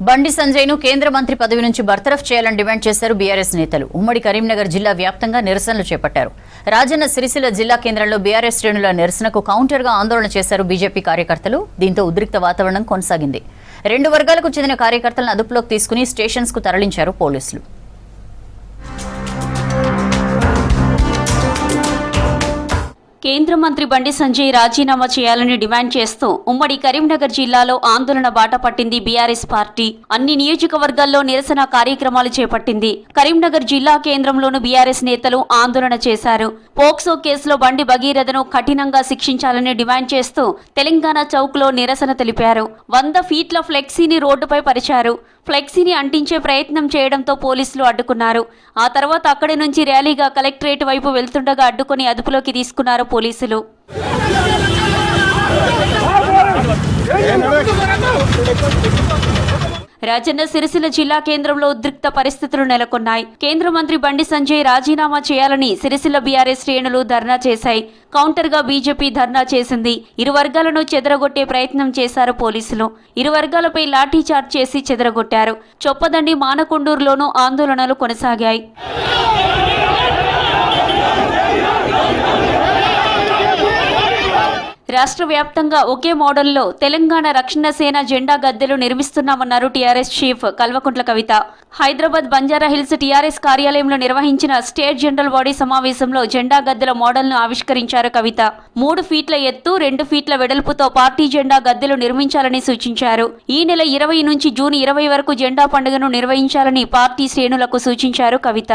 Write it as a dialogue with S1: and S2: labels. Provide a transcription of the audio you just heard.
S1: బండి సంజయ్ ను కేంద్ర మంత్రి పదవి నుంచి బర్తరఫ్ చేయాలని డిమాండ్ చేశారు బీఆర్ఎస్ నేతలు. ఉమ్మడి కరీంనగర్ జిల్లా వ్యాప్తంగా నిరసనలు చేపట్టారు. రాజన్న సిరిసిల్ల జిల్లా కేంద్రంలో బీఆర్ఎస్ శ్రేణుల నిరసనకు కౌంటర్ గా ఆందోళన చేశారు బీజేపీ కార్యకర్తలు. దీంతో ఉద్రిక్త వాతావరణం కొనసాగింది. రెండు వర్గాలకు చెందిన కార్యకర్తలను అదుపులోకి తీసుకుని స్టేషన్స్ కు తరలించారు పోలీసులు.
S2: కేంద్ర మంత్రి బండి సంజయ్ రాజీనామా చేయాలని డిమాండ్ చేస్తూ ఉమ్మడి కరీంనగర్ జిల్లాలో ఆందోళన బాట పట్టింది బీఆర్ఎస్ పార్టీ. అన్ని నియోజకవర్గాల్లో నిరసన కార్యక్రమాలు చేపట్టింది. కరీంనగర్ జిల్లా కేంద్రంలోనూ బీఆర్ఎస్ నేతలు ఆందోళన చేశారు. పోక్సో కేసులో బండి భగీరథను కఠినంగా శిక్షించాలని డిమాండ్ చేస్తూ తెలంగాణ చౌక్ లో నిరసన తెలిపారు. 100 ఫీట్ల ఫ్లెక్సీని రోడ్డుపై పరిచారు. ఫ్లెక్సీని అంటించే ప్రయత్నం చేయడంతో పోలీసులు అడ్డుకున్నారు. ఆ తర్వాత అక్కడి నుంచి ర్యాలీగా కలెక్టరేట్ వైపు వెళ్తుండగా అడ్డుకుని అదుపులోకి తీసుకున్నారు పోలీసులు. రాజన్న సిరిసిల్ల జిల్లా కేంద్రంలో ఉద్రిక్త పరిస్థితులు నెలకొన్నాయి. కేంద్ర మంత్రి బండి సంజయ్ రాజీనామా చేయాలని సిరిసిల్ల బీఆర్ఎస్ శ్రేణులు ధర్నా చేశాయి. కౌంటర్ గా బీజేపీ ధర్నా చేసింది. ఇరు వర్గాలను చెదరగొట్టే ప్రయత్నం చేశారు పోలీసులు. ఇరు వర్గాలపై లాఠీచార్జ్ చేసి చెదరగొట్టారు. చొప్పదండి మానకొండూరులోనూ ఆందోళనలు కొనసాగాయి. రాష్ట్ర వ్యాప్తంగా ఒకే మోడల్లో తెలంగాణ రక్షణ సేన జెండా గద్దెలు నిర్మిస్తున్నామన్నారు TRS chief Kalvakuntla Kavitha. Hyderabad Banjara Hills TRS కార్యాలయంలో నిర్వహించిన స్టేట్ జనరల్ బాడీ సమావేశంలో జెండా గద్దెల మోడల్ను ఆవిష్కరించారు కవిత. 3 ఫీట్ల ఎత్తు 2 ఫీట్ల వెడల్పుతో పార్టీ జెండా గద్దెలు నిర్మించాలని సూచించారు. ఈ నెల 20 నుంచి జూన్ 20 వరకు జెండా పండుగను నిర్వహించాలని పార్టీ శ్రేణులకు సూచించారు కవిత.